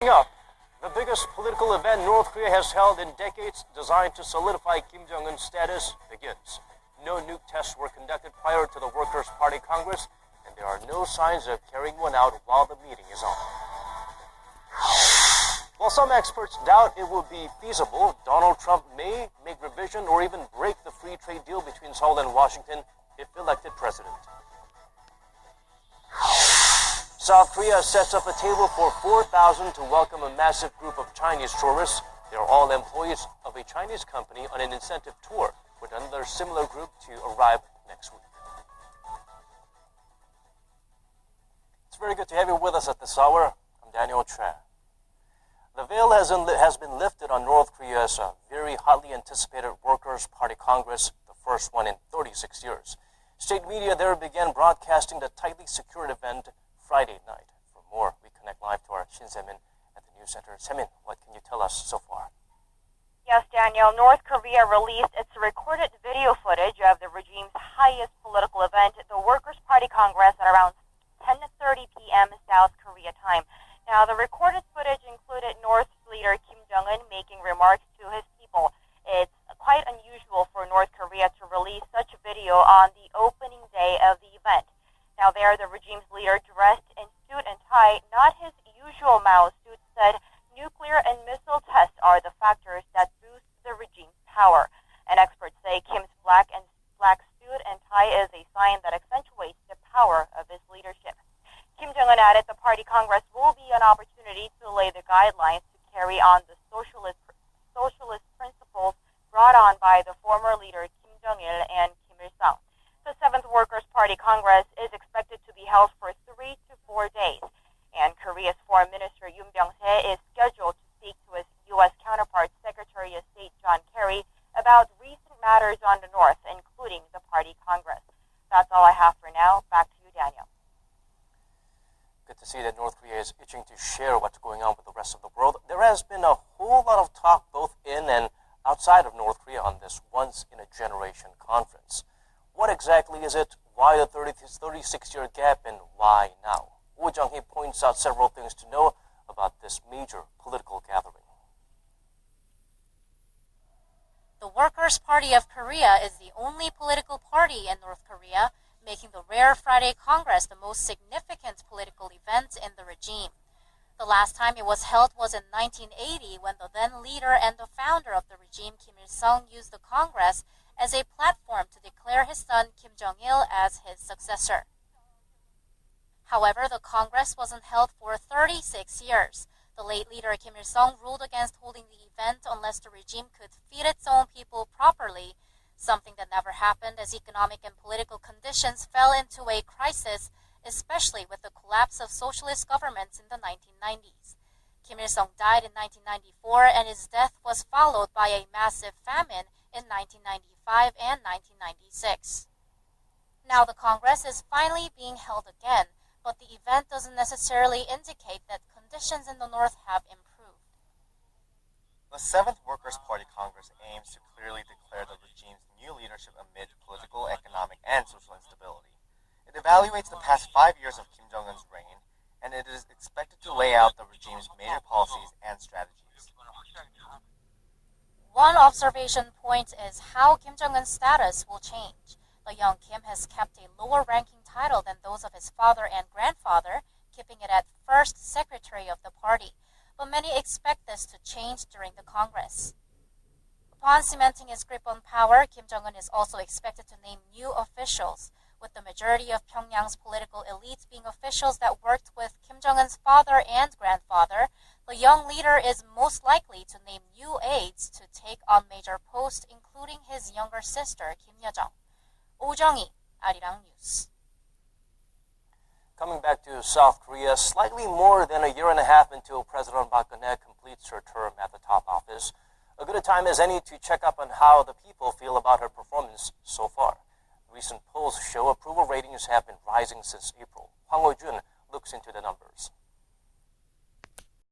Up, the biggest political event North Korea has held in decades, designed to solidify Kim Jong-un's status, begins. No nuke tests were conducted prior to the Workers' Party Congress, and there are no signs of carrying one out while the meeting is on. While some experts doubt it will be feasible, Donald Trump may make revision or even break the free trade deal between Seoul and Washington if elected president. South Korea sets up a table for 4,000 to welcome a massive group of Chinese tourists. They are all employees of a Chinese company on an incentive tour, with another similar group to arrive next week. It's very good to have you with us at this hour. I'm Daniel Tran. The veil has been lifted on North Korea's very hotly anticipated Workers' Party Congress, the first one in 36 years. State media there began broadcasting the tightly secured event Friday night. For more, we connect live to our Shin Se-min at the news center. Se-min, what can you tell us so far? Yes, Daniel. North Korea released its recorded video footage of the regime's highest political event, the Workers' Party Congress, at around 10:30 p.m. South Korea time. Now, the recorded footage included North's leader Kim Jong-un making remarks to his people. It's quite unusual for North Korea to release such a video on the opening day of the event. Now there, the regime's leader, dressed in suit and tie, not his usual Mao suit, said nuclear and missile tests are the factors that boost the regime's power. And experts say Kim's black suit and tie is a sign that accentuates the power of his leadership. Kim Jong-un added the Party Congress will be an opportunity to lay the guidelines to carry on the socialist principles brought on by the former leader Kim Jong-il and Kim Il-sung. The 7th Workers' Party Congress is expected to be held for 3 to 4 days, and Korea's Foreign Minister Yoon Byung-se is scheduled to speak to his U.S. counterpart, Secretary of State John Kerry, about recent matters on the North, including the Party Congress. That's all I have for now. Back to you, Daniel. Good to see that North Korea is itching to share what's going on with the rest of the world. There has been a whole lot of talk both in and outside of North Korea on this once-in-a-generation conference. What exactly is it? Why the 36-year gap, and why now? Woo Jung-hee points out several things to know about this major political gathering. The Workers' Party of Korea is the only political party in North Korea, making the rare Friday Congress the most significant political event in the regime. The last time it was held was in 1980, when the then leader and the founder of the regime, Kim Il-sung, used the Congress as a platform to declare his son Kim Jong-il as his successor. However, the Congress wasn't held for 36 years. The late leader Kim Il-sung ruled against holding the event unless the regime could feed its own people properly, something that never happened as economic and political conditions fell into a crisis, especially with the collapse of socialist governments in the 1990s. Kim Il-sung died in 1994, and his death was followed by a massive famine in 1995 and 1996. Now the Congress is finally being held again, but the event doesn't necessarily indicate that conditions in the North have improved. The 7th Workers' Party Congress aims to clearly declare the regime's new leadership amid political, economic, and social instability. It evaluates the past 5 years of Kim Jong-un's reign, and it is expected to lay out the regime's major policies and strategies. One observation point is how Kim Jong-un's status will change. The young Kim has kept a lower-ranking title than those of his father and grandfather, keeping it at first secretary of the party. But many expect this to change during the Congress. Upon cementing his grip on power, Kim Jong-un is also expected to name new officials, with the majority of Pyongyang's political elites being officials that worked with Kim Jong-un's father and grandfather. The young leader is most likely to name new aides to take on major posts, including his younger sister, Kim Yo-jong. Oh Jung-hee, Arirang News. Coming back to South Korea, slightly more than a year and a half until President Park Geun-hye completes her term at the top office. A good a time as any to check up on how the people feel about her performance so far. Recent polls show approval ratings have been rising since April. Hwang Ho-jun looks into the numbers.